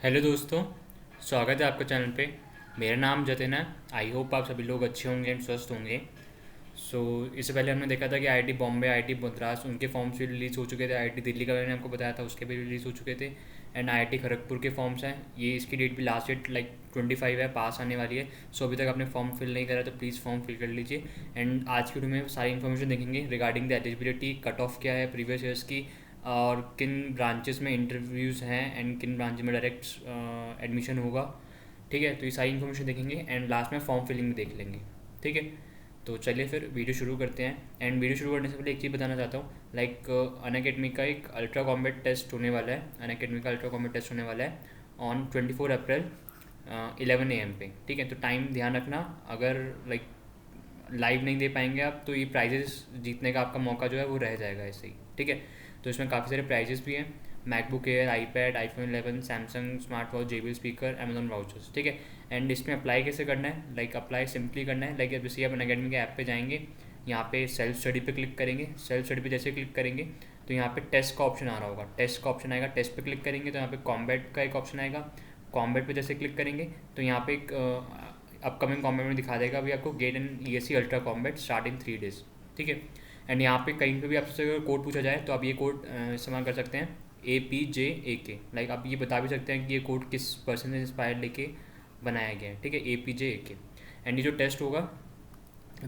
Hello दोस्तों। स्वागत है आपका चैनल पे। मेरा नाम जतिन है। आई होप आप सभी लोग अच्छे होंगे एंड स्वस्थ होंगे। इससे पहले हमने देखा था कि आईआईटी बॉम्बे, आईआईटी मद्रास, उनके फॉर्म्स भी रिलीज़ हो चुके थे। आईआईटी दिल्ली का मैंने आपको बताया था, उसके भी रिलीज़ हो चुके थे। एंड आईआईटी खड़गपुर के फॉर्म्स हैं। ये इसकी डेट भी लास्ट डेट 25 है, पास आने वाली है। अभी तक आपने फॉर्म फिल नहीं करा तो प्लीज़ फॉर्म फिल कर लीजिए। एंड आज की वीडियो में सारी इन्फॉर्मेशन देखेंगे regarding the eligibility, cut off क्या है प्रीवियस ईयर्स की, और किन ब्रांचेस में इंटरव्यूज़ हैं एंड किन ब्रांच में डायरेक्ट एडमिशन होगा। ठीक है, तो ये सारी इन्फॉर्मेशन देखेंगे एंड लास्ट में फॉर्म फिलिंग भी देख लेंगे। ठीक है, तो चलिए फिर वीडियो शुरू करते हैं। एंड वीडियो शुरू करने से पहले एक चीज़ बताना चाहता हूँ, अनअकैडमी का एक अल्ट्रा कॉम्बैट टेस्ट होने वाला है। अनअकैडमी का अल्ट्रा कॉम्बैट टेस्ट होने वाला है ऑन 24 अप्रैल 11 AM पे। ठीक है, तो टाइम ध्यान रखना। अगर लाइव नहीं दे पाएंगे आप तो ये प्राइजेस जीतने का आपका मौका जो है वो रह जाएगा ऐसे ही। ठीक है, तो इसमें काफ़ी सारे प्राइजेस भी हैं। MacBook air, iPad, iPhone 11, Samsung smart watch, JBL speaker, Amazon vouchers. ठीक है, एंड इसमें अप्लाई कैसे करना है? अप्लाई सिंपली करना है। जैसे आप अनअकैडमी के ऐप पे जाएंगे, यहाँ पे सेल्फ स्टडी पे क्लिक करेंगे। सेल्फ स्टडी पे जैसे क्लिक करेंगे तो यहाँ पे टेस्ट का ऑप्शन आ रहा होगा। टेस्ट का ऑप्शन आएगा, टेस्ट पे क्लिक करेंगे तो यहाँ पे कॉम्बैट का एक ऑप्शन आएगा। कॉम्बैट पे जैसे क्लिक करेंगे तो यहाँ पे एक अपकमिंग कॉम्बैट में दिखा देगा अभी आपको get an ESC ultra combat start in 3 days। ठीक है, एंड यहाँ पे कहीं पे भी आपसे अगर कोड पूछा जाए तो आप ये कोड इस्तेमाल कर सकते हैं, APJAK। आप ये बता भी सकते हैं कि ये कोड किस पर्सन से इंस्पायर लेके बनाया गया है। ठीक है, APJAK। एंड ये जो टेस्ट होगा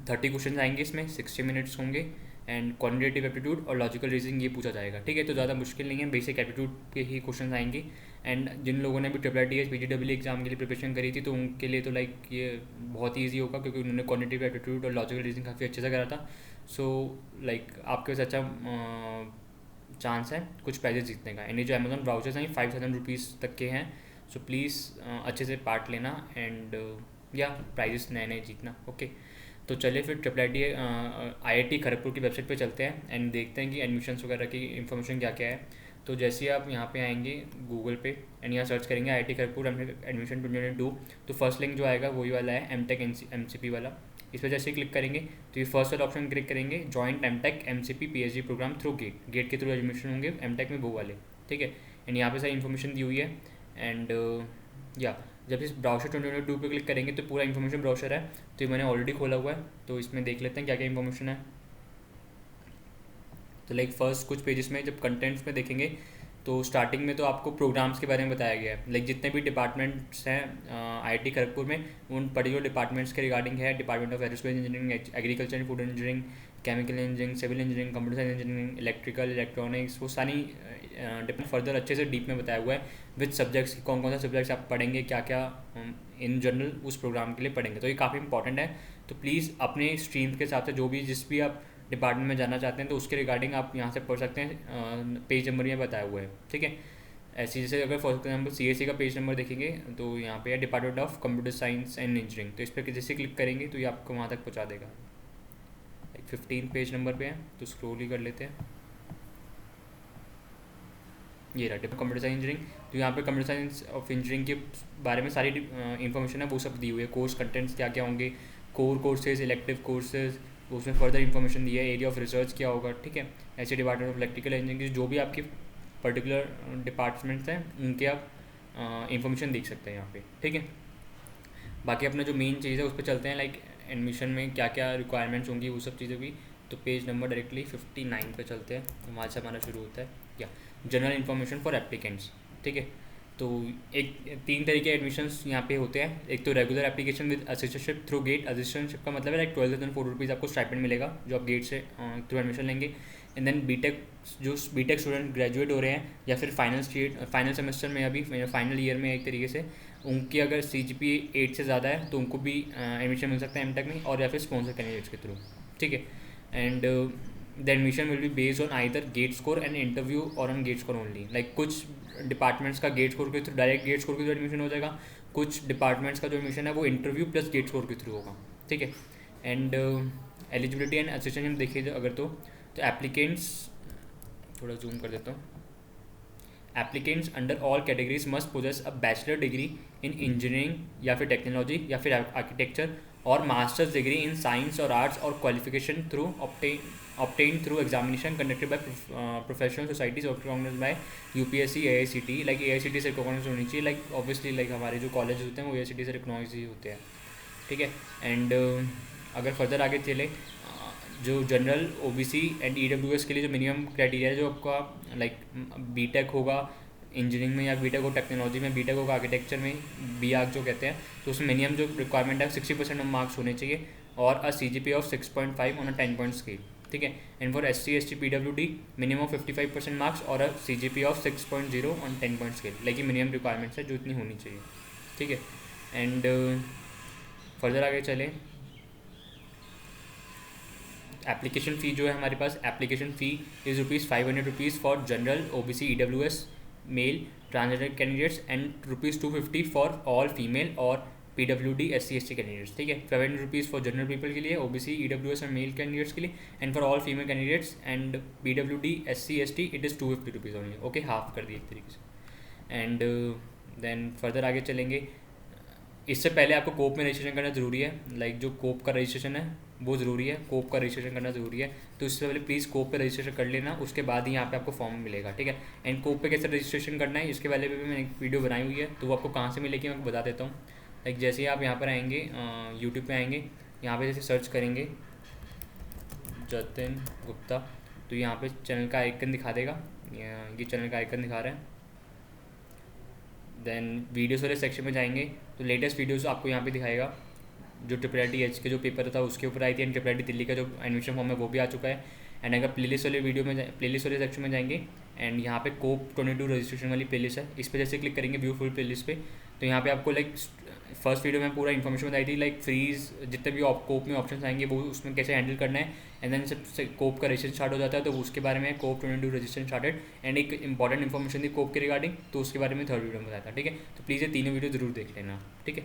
30 क्वेश्चन आएंगे, इसमें 60 मिनट्स होंगे। एंड क्वान्टिटेटिव एप्टीट्यूड और लॉजिकल रीजनिंग ये पूछा जाएगा। ठीक है, तो ज़्यादा मुश्किल नहीं है, बेसिक एप्टीट्यूड के ही क्वेश्चन आएंगे। एंड जिन लोगों ने भी TTT PGW एग्जाम के लिए प्रिपरेशन करी थी तो उनके लिए तो ये बहुत ईजी होगा, क्योंकि उन्होंने क्वान्टिटेटिव एप्टीट्यूड और लॉजिकल रीजनिंग काफ़ी अच्छे से करा था। आपके पास अच्छा चांस है कुछ प्राइजेस जीतने का। एंड ये जो अमेजोन वाउचर्स हैं 5,000 रुपीज़ तक के हैं। प्लीज़ अच्छे से पार्ट लेना एंड या प्राइजेस नए नए जीतना। ओके, तो चलिए फिर TTT IIT खड़गपुर की वेबसाइट पे चलते हैं एंड देखते हैं कि एडमिशन्स वगैरह की इन्फॉर्मेशन क्या क्या है। तो जैसे ही आप यहाँ पे आएंगे गूगल पे एंड यहाँ सर्च करेंगे IIT खड़गपुर एडमिशन 2022, तो फर्स्ट लिंक जो आएगा वही वाला है, MTech MCP वाला। इस पर जैसे ही क्लिक करेंगे तो ये फर्स्ट वाला ऑप्शन क्लिक करेंगे, joint MTech MCP PhD programme through GATE के थ्रू एडमिशन होंगे MTech में वो वाले। ठीक है, एंड यहाँ पे सारी इन्फॉर्मेशन दी हुई है। एंड या जब इस ब्राउज़र 2022 पे क्लिक करेंगे तो पूरा इन्फॉर्मेशन ब्राउज़र है, तो ये मैंने ऑलरेडी खोला हुआ है, तो इसमें देख लेते हैं क्या क्या इन्फॉर्मेशन है। तो फर्स्ट कुछ पेजेस में जब कंटेंट्स में देखेंगे तो स्टार्टिंग में तो आपको प्रोग्राम्स के बारे में बताया गया है। जितने भी डिपार्टमेंट्स हैं IIT खड़गपुर में, उन पर्टिकुलर डिपार्टमेंट्स के रिगार्डिंग है। Department of aerospace engineering, agriculture and food engineering, chemical engineering, civil engineering, computer science engineering, electrical, electronics, वो सारी फर्दर अच्छे से डीप में बताया हुआ है विद सब्जेक्ट्स, कौन कौन सा सब्जेक्ट्स आप पढ़ेंगे, क्या क्या इन जनरल उस प्रोग्राम के लिए पढ़ेंगे। तो ये काफ़ी इंपॉर्टेंट है। तो प्लीज़ अपने स्ट्रीम के हिसाब से जो भी जिस भी आप डिपार्टमेंट में जाना चाहते हैं तो उसके रिगार्डिंग आप यहाँ से पढ़ सकते हैं। पेज नंबर में बताया हुआ है। ठीक है, ऐसे जैसे अगर फॉर एग्जाम्पल CSE का पेज नंबर देखेंगे तो यहाँ पे है department of computer science and engineering. तो इस पर जैसे क्लिक करेंगे तो ये आपको वहाँ तक पहुँचा देगा। 15 पेज नंबर पे है, तो स्क्रॉल ही कर लेते हैं। ये रहा कंप्यूटर साइंस इंजीनियरिंग। तो यहाँ पे कंप्यूटर साइंस ऑफ इंजीनियरिंग के बारे में सारी इन्फॉर्मेशन है, वो सब दी हुई है। कोर्स कंटेंट्स क्या क्या होंगे, कोर कोर्सेज, इलेक्टिव कोर्सेज, उसमें फर्दर इन्फॉर्मेशन दी है। एरिया ऑफ रिसर्च क्या होगा। ठीक है, ऐसे डिपार्टमेंट ऑफ इलेक्ट्रिकल इंजीनियरिंग जो भी आपके पर्टिकुलर डिपार्टमेंट्स हैं उनके आप इन्फॉर्मेशन देख सकते हैं यहाँ पे। ठीक है, बाकी अपना जो मेन चीज़ है उस पर चलते हैं। एडमिशन में क्या क्या रिक्वायरमेंट्स होंगी वो सब चीज़ें भी। तो पेज नंबर डायरेक्टली 59 पे चलते हैं, वहाँ से हमारा शुरू होता है या जनरल इन्फॉर्मेशन फॉर एप्लीकेंट्स। ठीक है, तो एक 3 तरीके के एडमिशन्स यहाँ पे होते हैं। एक तो regular application with assistantship through GATE. Assistantship का मतलब है 12,004 आपको स्टाइपेंड मिलेगा जो आप गेट से थ्रू एडमिशन लेंगे। And then BTech student graduate हो रहे हैं या फिर फाइनल सेमेस्टर में, अभी फाइनल ईयर में एक तरीके से, उनकी अगर CGPA 8 से ज़्यादा है तो उनको भी एडमिशन मिल सकता है MTech में, और या फिर स्पॉन्सर कैंडिडेट्स के थ्रू। ठीक है, and the admission will be based on either get score and interview और ऑन गेट स्कोर ओनली। कुछ डिपार्टमेंट्स का गेट स्कोर के थ्रू, डायरेक्ट गेट स्कोर के थ्रू एडमिशन हो जाएगा। कुछ डिपार्टमेंट्स का जो एडमिशन है वो इंटरव्यू प्लस गेट स्कोर के थ्रू होगा। ठीक है, एंड एलिजिबिलिटी एंड असिस्टेंट देखिए अगर तो एप्लीकेंट्स, थोड़ा जूम कर देता हूँ। Applicants under all categories must possess a bachelor degree in engineering या फिर टेक्नोलॉजी या फिर आर्किटेक्चर और मास्टर्स डिग्री इन साइंस और आर्ट्स और qualification through obtained through examination conducted by professional societies recognized by UPSC AICTE like AICTE से recognise होनी चाहिए, लाइक ऑब्वियसली लाइक हमारे जो कॉलेज होते हैं वो AICTE से रिकॉग्नाइज ही होते हैं, ठीक है। एंड अगर फर्दर आगे चले, जो जनरल OBC एंड EWS के लिए जो मिनिमम क्राइटेरिया है, जो आपका लाइक बीटेक होगा इंजीनियरिंग में, या बीटेक हो टेक्नोलॉजी में, बीटेक होगा आर्किटेक्चर में, BArch जो कहते हैं, तो उसमें मिनिमम जो रिक्वायरमेंट है 60% मार्क्स होने चाहिए और अ CGPA of 6.5 on a 10 point scale, ठीक है। And for SC ST PWD minimum 55% marks और अ CGPA of 6.0 on 10 point scale, like ये मिनिमम रिक्वायरमेंट्स है जो इतनी होनी चाहिए, ठीक है। एंड फर्दर आगे चले, एप्लीकेशन फ़ी जो है हमारे पास, application fee is ₹500 for general OBC EWS male transgender candidates and ₹250 for all female और PWD SC ST कैंडिडेट्स, ठीक है। ₹500 फॉर जनरल पीपल के लिए, OBC EWS और मेल कैंडिडेट्स के लिए, and for all female candidates and PWD SC ST it is ₹250 only, okay, half कर दिए एक तरीके से। एंड देन फर्दर आगे चलेंगे, इससे पहले आपको कोप में रजिस्ट्रेशन करना ज़रूरी है, लाइक जो कोप का रजिस्ट्रेशन है वो ज़रूरी है, कोप का रजिस्ट्रेशन करना ज़रूरी है, तो इससे पहले प्लीज़ कोप पे रजिस्ट्रेशन कर लेना, उसके बाद ही यहाँ पे आपको फॉर्म मिलेगा, ठीक है। एंड कोप पे कैसे रजिस्ट्रेशन करना है इसके बारे में भी मैंने एक वीडियो बनाई हुई है, तो वो आपको कहाँ से मिलेगी मैं आपको बता देता हूँ। लाइक जैसे ही आप यहाँ पर आएंगे, यूट्यूब पे आएंगे, यहाँ पे जैसे सर्च करेंगे जतिन गुप्ता, तो यहाँ पे चैनल का आइकन दिखा देगा, ये चैनल का आइकन दिखा रहा है। देन वीडियोस वाले सेक्शन में जाएंगे तो लेटेस्ट वीडियोस आपको यहाँ पे दिखाएगा, जो IIIT के जो पेपर था उसके ऊपर आई थी, एंड IIIT दिल्ली का जो एडमिशन फॉर्म है वो भी आ चुका है। एंड अगर प्लेलिस्ट वाले वीडियो में प्लेलिस्ट वाले सेक्शन में जाएंगे, एंड यहाँ पे कोप 22 रजिस्ट्रेशन वाली प्लेलिस्ट है, इस पर जैसे क्लिक करेंगे व्यू फुल प्लेलिस्ट पे, तो यहाँ पे आपको लाइक फर्स्ट वीडियो में पूरा इन्फॉर्मेशन बताई थी, लाइक फ्रीज जितने भी कोप में ऑप्शन आएंगे वो उसमें कैसे हैंडल करना है। एंड देन जब कोप का रजिस्ट्रेशन स्टार्ट हो जाता है तो उसके बारे में कोप 22 रजिस्ट्रेशन स्टार्टेड, एंड एक इंपॉर्टेंट इन्फॉर्मेशन थी कोप के रिगार्डिंग, तो उसके बारे में थर्ड वीडियो में बताया था, ठीक है। तो प्लीज़ ये तीनों वीडियो ज़रूर देख लेना, ठीक है।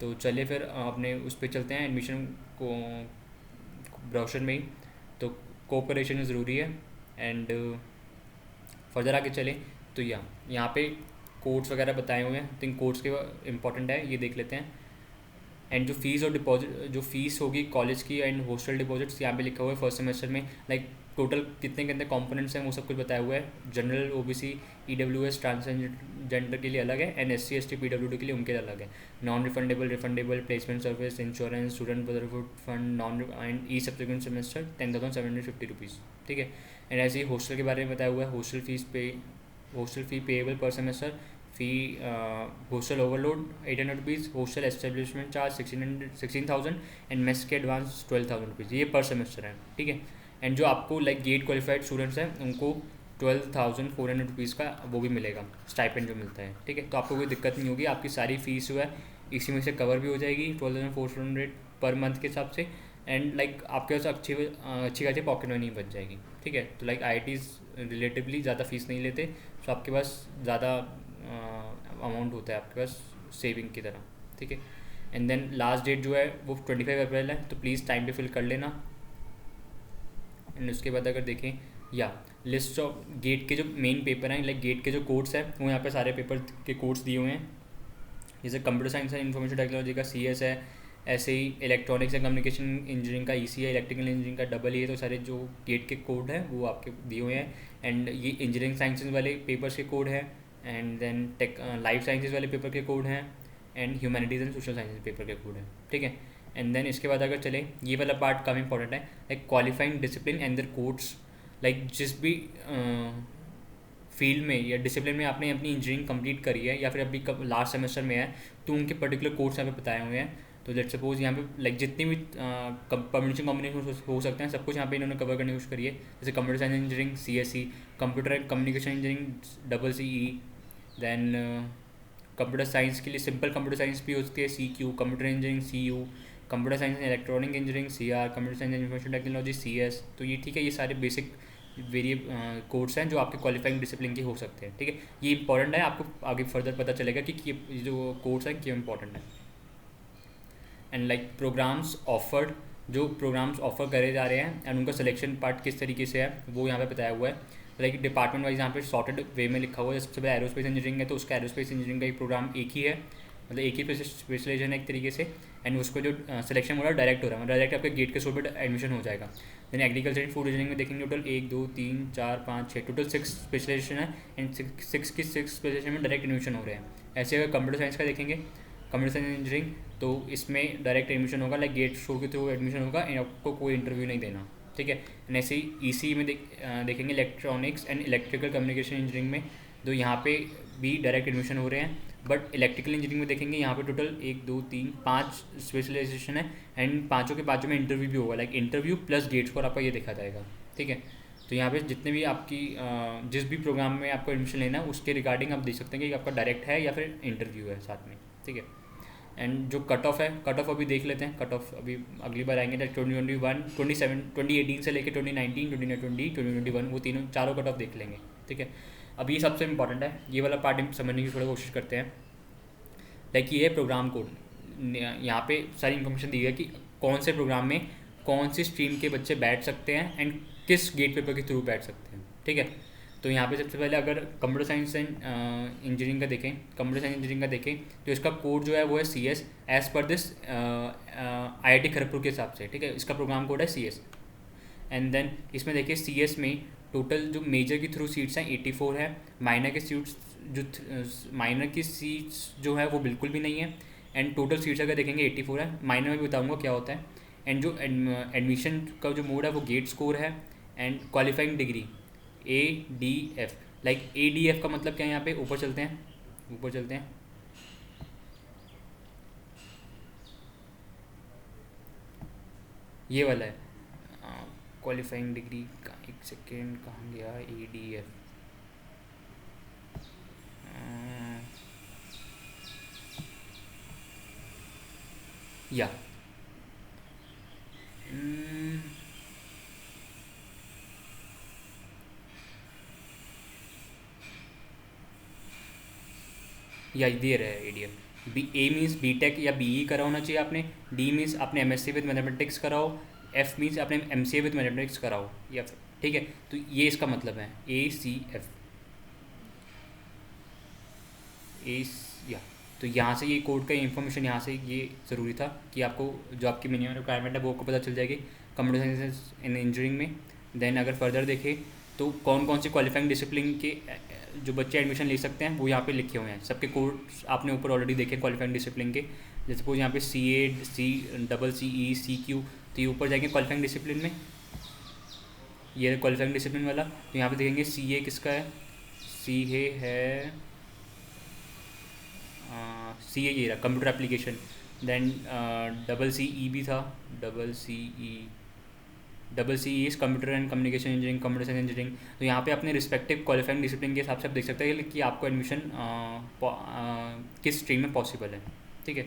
तो चलिए फिर अपने उस पर चलते हैं, एडमिशन को ब्राउज़र में ही, तो कोप का रजिस्ट्रेशन ज़रूरी है। एंड फर्दर आगे चले तो यहाँ पे कोड्स वगैरह बताए हुए हैं, तो इन कोड्स के इंपॉर्टेंट है, ये देख लेते हैं। एंड जो फीस और डिपॉजिट, जो फीस होगी कॉलेज की एंड हॉस्टल डिपॉजिट्स यहाँ पे लिखा हुआ है फर्स्ट सेमेस्टर में, लाइक टोटल कितने कितने कंपोनेंट्स हैं वो सब कुछ बताया हुआ है। जनरल OBC EWS ट्रांसजेंडर के लिए अलग है, एंड SC ST PWD के लिए उनके लिए अलग है। Non refundable, refundable, placement service, insurance, student brotherhood fund, non and E subsequent semester ₹10,750, ठीक है। एंड ऐसे ही हॉस्टल के बारे में बताया हुआ है, हॉस्टल फ़ी पेएबल पर semester, fee hostel overload ₹800, hostel establishment charge 16,000 and mess के एडवांस ₹12,000, ये पर सेमेस्टर है, ठीक है। एंड जो आपको लाइक गेट क्वालिफाइड स्टूडेंट्स हैं उनको ₹12,400 का वो भी मिलेगा, स्टाइपेंड जो मिलता है, ठीक है। तो आपको कोई दिक्कत नहीं होगी, आपकी सारी फ़ीस जो है इसी में से कवर भी हो जाएगी 12,400 पर मंथ के हिसाब से। एंड लाइक आपके पास अच्छी खासी पॉकेट मनी बच जाएगी, ठीक है। तो लाइक IITs रिलेटिवली ज़्यादा फीस नहीं लेते, तो आपके पास ज़्यादा अमाउंट होता है आपके पास सेविंग की तरह, ठीक है। एंड देन लास्ट डेट जो है वो 25 अप्रैल है, तो प्लीज़ टाइम पे फिल कर लेना। एंड उसके बाद अगर देखें लिस्ट ऑफ गेट के जो मेन पेपर हैं, लाइक गेट के जो कोर्स हैं वो यहाँ पे सारे पेपर के कोर्स दिए हुए हैं, जैसे computer science and information technology का CS है, ऐसे ही इलेक्ट्रॉनिक्स एंड कम्युनिकेशन इंजीनियरिंग का EC है, इलेक्ट्रिकल इंजीनियरिंग का EE है, तो सारे जो गेट के कोड हैं वो आपके दिए हुए हैं। एंड ये इंजीनियरिंग साइंसेज वाले पेपर्स के कोड हैं, एंड देन लाइफ साइंसेज वाले पेपर के कोड हैं, and humanities and social sciences paper के कोड हैं, ठीक है। एंड देन इसके बाद अगर चले, ये वाला पार्ट काफ़ी इंपॉर्टेंट है, like qualifying discipline and their codes, like जिस भी फील्ड में या डिसिप्लिन में आपने अपनी इंजीनियरिंग कंप्लीट करी है या फिर अभी लास्ट सेमेस्टर में है, तो उनके पर्टिकुलर कोर्स यहाँ पे बताए हुए हैं। तो लेट्स सपोज यहाँ पे लाइक जितनी भी परम्यूटेशन कॉम्बिनेशन हो सकते हैं सब कुछ यहाँ पे इन्होंने कवर करने की कोशिश करी है, जैसे computer science engineering CSE, computer and communication engineering CCE, then computer science के लिए सिंपल कंप्यूटर साइंस भी होती है CQ, computer engineering CU, computer science and electronic engineering CR, computer science and information technology CS। तो ये ठीक है, ये सारे बेसिक वेरिए कोर्स हैं जो आपके क्वालिफाइंग डिसिप्लिन के हो सकते हैं, ठीक है। ये इंपॉर्टेंट है, आपको आगे फर्दर पता चलेगा कि ये जो कोर्स हैं क्यों इंपॉर्टेंट है। एंड लाइक प्रोग्राम्स ऑफर्ड, जो प्रोग्राम्स ऑफर करे जा रहे हैं एंड उनका सिलेक्शन पार्ट किस तरीके से है वो यहाँ पे बताया हुआ है, लाइक डिपार्टमेंट वाइज यहाँ पे सॉर्टेड वे में लिखा हुआ है। सबसे पहले एरोस्पेस इंजीनियरिंग है तो उसका एरोस्पेस इंजीनियरिंग का एक प्रोग्राम एक ही है, मतलब एक ही स्पेशलाइजेशन है एक तरीके से, एंड उसको जो सिलेक्शन हो रहा है डायरेक्ट हो रहा है, मतलब डायरेक्ट आपके गेट के स्कोर पर एडमिशन हो जाएगा। Then agriculture and food engineering में देखेंगे टोटल 1 2 3 4 5 6 टोटल 6 स्पेशलाइजेशन है, एंड 6 स्पेशलाइजेशन में डायरेक्ट एडमिशन हो रहे हैं। ऐसे अगर कंप्यूटर साइंस का देखेंगे, कंप्यूटर साइंस इंजीनियरिंग, तो इसमें डायरेक्ट एडमिशन होगा, लाइक गेट स्कोर के थ्रू एडमिशन होगा, एंड आपको कोई इंटरव्यू नहीं देना, ठीक है। एंड ऐसे ही ईसी में देखेंगे electronics and electrical communication engineering में, तो यहाँ पे भी डायरेक्ट एडमिशन हो रहे हैं। बट इलेक्ट्रिकल इंजीनियरिंग में देखेंगे यहाँ पे टोटल 1 2 3 5 स्पेशलाइजेशन है, एंड पाँचों के पाँचों में इंटरव्यू भी होगा, like interview plus GATE score आपका ये देखा जाएगा, ठीक है। तो यहाँ पे जितने भी आपकी जिस भी प्रोग्राम में आपको एडमिशन लेना है उसके रिगार्डिंग आप देख सकते हैं कि आपका डायरेक्ट है या फिर इंटरव्यू है साथ में, ठीक है। एंड जो कट ऑफ है, कट ऑफ अभी देख लेते हैं। कट ऑफ अभी अगली बार आएंगे, लाइक 2021 27 2018 से लेकर 2019 2020 2021 वो तीनों चारों कट ऑफ देख लेंगे, ठीक है। अब ये सबसे इंपॉर्टेंट है, ये वाला पार्ट समझने की थोड़ा कोशिश करते हैं। लाइक ये है प्रोग्राम कोड, यहाँ पे सारी इन्फॉर्मेशन दी है कि कौन से प्रोग्राम में कौन सी स्ट्रीम के बच्चे बैठ सकते हैं एंड किस गेट पेपर के थ्रू बैठ सकते हैं, ठीक है। तो यहाँ पे सबसे पहले अगर कंप्यूटर साइंस एंड इंजीनियरिंग का देखें, कंप्यूटर साइंस इंजीनियरिंग का देखें, तो इसका कोड जो है वो है CS as per this IIT Kharagpur के हिसाब से, ठीक है। इसका प्रोग्राम कोड है CS। एंड देन इसमें देखिए CS में टोटल जो मेजर की थ्रू सीट्स हैं 84 है, माइनर के सीट्स जो माइनर की सीट्स जो है वो बिल्कुल भी नहीं है, एंड टोटल सीट्स अगर देखेंगे 84 है। माइनर में भी बताऊँगा क्या होता है। एंड जो एडमिशन का जो मोड है वो गेट स्कोर है, and qualifying degree ADF, like ADF का मतलब क्या है, यहाँ पे ऊपर चलते हैं, ऊपर चलते हैं। ये वाला है क्वालिफाइंग डिग्री का, एक सेकेंड कहाँ गया, ADF या या दे रहा है ADF। A मीन्स BTech या BE करा होना चाहिए आपने, D मीन्स आपने MSc विद मैथमेटिक्स कराओ, F मीन्स आपने MCA विद मैथमेटिक्स कराओ, या ठीक है। तो ये इसका मतलब है ACF या। तो यहाँ से ये कोड का इन्फॉर्मेशन यहाँ से ये ज़रूरी था कि आपको जो आपकी मिनिमम रिक्वायरमेंट है वो आपको पता चल जाएगी कंप्यूटर साइंस इन इंजीनियरिंग में। देन अगर फर्दर देखें तो कौन कौन से क्वालिफाइंग डिसिप्लिन के जो बच्चे एडमिशन ले सकते हैं वो यहाँ पे लिखे हुए हैं। सबके कोड्स आपने ऊपर ऑलरेडी देखे क्वालिफाइंग डिसिप्लिन के, जैसे सपोज यहाँ पे CA CEE CQ, तो ये ऊपर जाएंगे क्वालिफाइंग डिसिप्लिन में, ये क्वालिफाइंग डिसिप्लिन वाला। तो यहाँ पे देखेंगे CA किसका है, CA है CA ये रहा कंप्यूटर एप्लीकेशन। देन CE भी था, CE is computer and communication engineering, computer science engineering. तो यहाँ पे अपने रिस्पेक्टिव क्वालिफाइंग डिसिप्लिन के हिसाब से आप देख सकते हैं कि आपको एडमिशन किस स्ट्रीम में पॉसिबल है, ठीक है।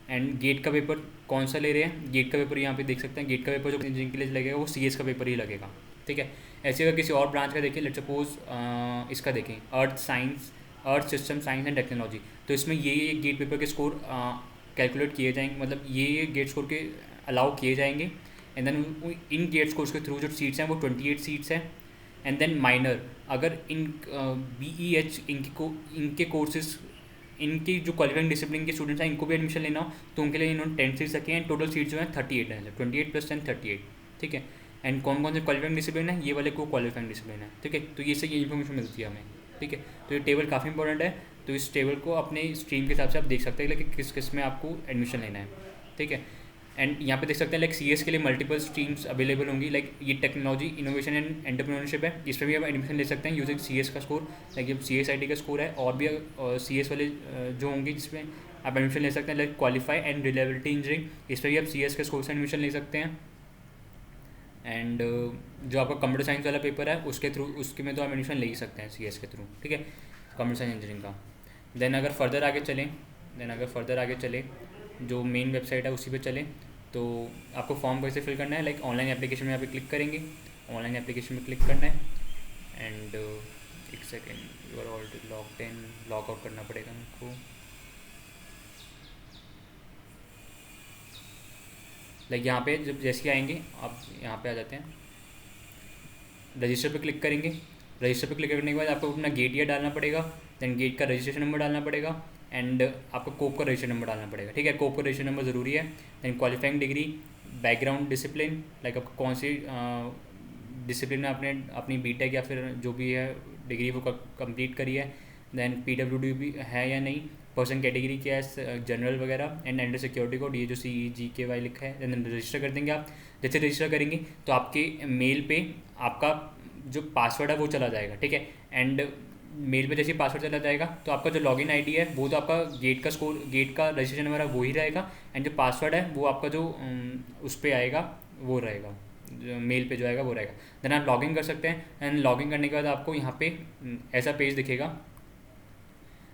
एंड गेट का पेपर कौन सा ले रहे हैं, गेट का पेपर यहाँ पे देख सकते हैं। गेट का पेपर जो इंजीनियरिंग के लिए लगेगा वो CS का पेपर ही लगेगा, ठीक है। ऐसे अगर किसी और ब्रांच का देखें, लेट सपोज इसका देखें earth system science and technology, तो इसमें ये गेट पेपर के स्कोर कैलकुलेट किए जाएंगे, मतलब ये गेट स्कोर के अलाउ किए जाएंगे। एंड देन इन गेट स्कोर्स के थ्रू जो सीट्स हैं वो 28 सीट्स हैं। एंड देन माइनर अगर इन BEH इनके कोर्सेज इनकी जो क्वालिफाइंग डिसिप्लिन के स्टूडेंट्स हैं इनको भी एडमिशन लेना हो तो उनके लिए इन्होंने 10 सीट्स रखी हैं। टोटल सीट जो है 38 है, 28 + 10 38, ठीक है। एंड कौन कौन से क्वालिफाइंग डिसिप्लिन है, ये वाले को क्वालिफाइंग डिसिप्लिन है, ठीक है। तो ये से ये इन्फॉर्मेशन मिलती है हमें, ठीक है। तो ये टेबल काफ़ी इंपॉर्टेंट है, तो इस टेबल को अपने स्ट्रीम के हिसाब से आप देख सकते हैं कि किस में आपको एडमिशन लेना है, ठीक है। एंड यहाँ पे देख सकते हैं लाइक CS के लिए मल्टीपल स्ट्रीम्स अवेलेबल होंगी, लाइक ये टेक्नोलॉजी इनोवेशन एंड एंटरप्रेन्योरशिप है, इस पर भी आप एडमिशन ले सकते हैं यूजिंग CS का स्कोर, लाइक ये CSIT का स्कोर है। और भी CS वाले जो होंगे जिसमें आप एडमिशन ले सकते हैं, like qualify and reliability engineering, इस पर भी आप CS के स्कोर से एडमिशन ले सकते हैं। एंड जो आपका कंप्यूटर साइंस वाला पेपर है उसके में तो आप एडमिशन ले ही सकते हैं CS के थ्रू, ठीक है, कंप्यूटर साइंस इंजीनियरिंग का। देन अगर फर्दर आगे चलें जो मेन वेबसाइट है उसी पे चलें, तो आपको फॉर्म कैसे फिल करना है, लाइक ऑनलाइन एप्लीकेशन में यहाँ पे क्लिक करेंगे, ऑनलाइन एप्लीकेशन में क्लिक करना है। एंड एक second, you are already logged in, log out करना पड़ेगा हमको। लाइक यहाँ पे जब जैसे आएंगे आप यहाँ पे आ जाते हैं, रजिस्टर पे क्लिक करेंगे। रजिस्टर पे क्लिक करने के बाद आपको अपना गेट ईयर डालना पड़ेगा, देन गेट का रजिस्ट्रेशन नंबर डालना पड़ेगा। एंड आपको कोप का रजिस्टर नंबर डालना पड़ेगा, ठीक है। कोप का रजिस्टर नंबर ज़रूरी है। Then qualifying degree, background discipline, like आपको कौन सी डिसिप्लिन में आपने अपनी बीटेक या फिर जो भी है डिग्री वो कंप्लीट करी है। देन पीडब्ल्यूडी भी है या नहीं, पर्सन कैटेगरी क्या है, जनरल वगैरह, एंड अंडर सिक्योरिटी कोड, ये जो CGKY लिखा है। देन रजिस्टर कर देंगे आप। जैसे रजिस्टर करेंगे तो आपके मेल पे आपका जो पासवर्ड है वो चला जाएगा, ठीक है। एंड मेल पे जैसे पासवर्ड चला जाएगा तो आपका जो लॉगिन आईडी है वो तो आपका गेट का रजिस्ट्रेशन नंबर है वो ही रहेगा, एंड जो पासवर्ड है वो आपका जो उस पर आएगा वो रहेगा, जो मेल पे जो आएगा वो रहेगा। देन आप लॉगिन कर सकते हैं। एंड लॉगिन करने के बाद आपको यहाँ पे ऐसा पेज दिखेगा,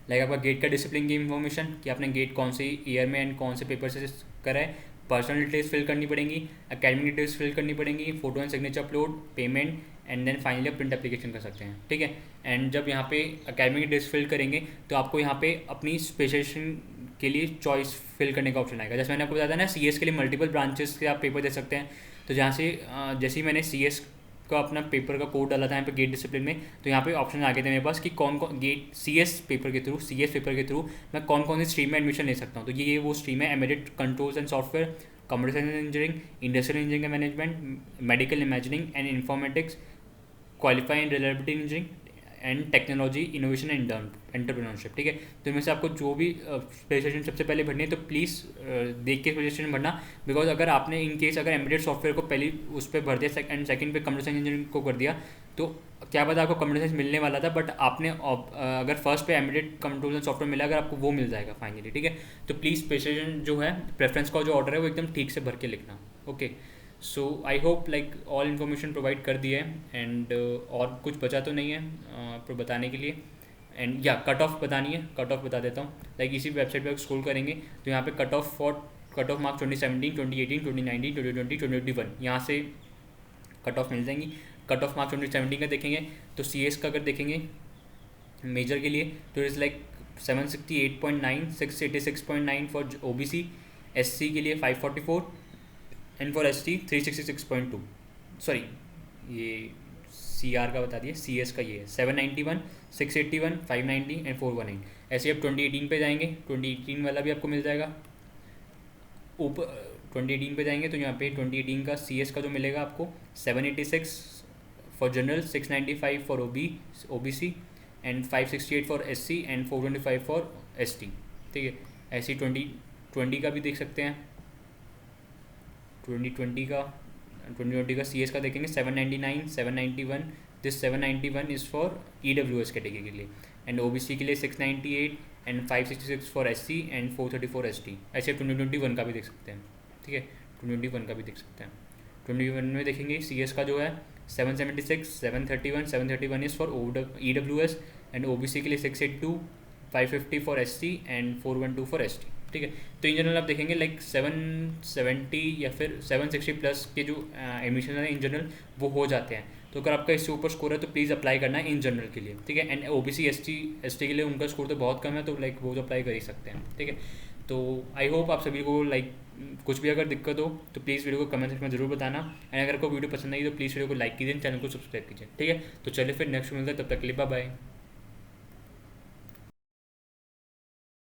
लाइक आपका गेट का डिसिप्लिन की इन्फॉर्मेशन कि आपने गेट कौन सी ईयर में एंड कौन से पेपर से करा है, पर्सनल डिटेल्स फिल करनी पड़ेंगी, एकेडमिक डिटेल्स फिल करनी पड़ेंगी, photo and signature upload, payment, and then finally आप प्रिंट एप्लीकेशन कर सकते हैं, ठीक है। एंड जब यहाँ पे एकेडमिक डिटेल्स फिल करेंगे तो आपको यहाँ पे अपनी स्पेशलाइजेशन के लिए चॉइस फिल करने का ऑप्शन आएगा। जैसे मैंने आपको बताया था ना, CS के लिए मल्टीपल ब्रांचेस से आप पेपर दे सकते हैं। तो जहाँ से जैसे ही मैंने CS का अपना पेपर का कोड डाला था यहाँ पे गेट डिसिप्लिन में, तो यहाँ पे ऑप्शन आ गए थे मेरे पास कि कौन कौन गेट CS पेपर के थ्रू मैं कौन कौन सी स्ट्रीम में एडमिशन ले सकता हूँ। तो ये वो स्ट्रीम है, embedded controls and software, computer science engineering, industrial engineering and management, medical imagining and informatics, qualified and reliability engineering, and technology, innovation and entrepreneurship, ठीक है। तो इनमें से आपको जो भी स्पेशलाइजेशन सबसे पहले भरनी है तो प्लीज़ देख के स्पेशलाइजेशन भरना, बिकॉज अगर आपने इन केस अगर एम्बेडेड सॉफ्टवेयर को पहले उस पर भर दिया एंड सेकंड पे कंप्यूटर साइंस इंजीनियरिंग को कर दिया तो क्या पता आपको कंप्यूटर साइंस मिलने वाला था, बट आपने अगर फर्स्ट पे एम्बेडेड कंट्रोल एंड सॉफ्टवेयर मिला अगर आपको वो मिल जाएगा फाइनली, ठीक है। तो प्लीज़ स्पेशलाइजेशन जो है प्रेफरेंस का जो ऑर्डर है वो एकदम ठीक से भर के लिखना, okay. So I hope like all information provide कर दी है, एंड और कुछ बचा तो नहीं है आपको बताने के लिए। एंड या कट ऑफ बतानी है, कट ऑफ बता देता हूँ। लाइक इसी वेबसाइट पर स्क्रॉल करेंगे तो यहाँ पे कट ऑफ मार्क्स 2017, 2018, 2019, 2020, 2021 यहाँ से कट ऑफ मिल जाएंगी। कट ऑफ मार्क्स 2017 का देखेंगे तो CS का अगर देखेंगे मेजर के लिए तो is like 768.9, 686.9 for OBC, SC के लिए 544 एंड फॉर ST 366.2, सॉरी ये CR का बता दिए, CS का ये है 791, 681, 590 एंड 418। ऐसे आप 2018 पे जाएंगे, 2018 वाला भी आपको मिल जाएगा ऊपर। 2018 पे जाएंगे तो यहाँ पे 2018 का CS का जो मिलेगा आपको 786 for general, 695 for OBC and 568 for SC and 425 for ST, ठीक है। ऐसे 2020 का भी देख सकते हैं। 2020 का CS का देखेंगे 799, 791, this 791 is for EWS category के लिए, एंड OBC के लिए 698 and 566 for SC and 434 ST। ऐसे 2021 का भी देख सकते हैं, ठीक है। 2021 का भी देख सकते हैं। 2021 में देखेंगे CS का जो है 776, 731 is for EWS and OBC के लिए 682, 550 for SC and 412 for ST, ठीक है। तो इन जनरल आप देखेंगे लाइक 770 या फिर 760 प्लस के जो एडमिशन है इन जनरल वो हो जाते हैं। तो अगर आपका इससे ऊपर स्कोर है तो प्लीज़ अप्लाई करना है इन जनरल के लिए, ठीक है। एंड OBC ST के लिए उनका स्कोर तो बहुत कम है, तो लाइक वो तो अप्लाई कर ही सकते हैं, ठीक है। तो आई होप आप सभी को लाइक कुछ भी अगर दिक्कत हो तो प्लीज़ वीडियो को कमेंट सेक्शन में जरूर बताना, एंड अगर आपको वीडियो पसंद आई तो प्लीज़ वीडियो को लाइक कीजिए, चैनल को सब्सक्राइब कीजिए, ठीक है। तो चलिए फिर नेक्स्ट मिलता है, तब तक के लिए बाय बाय।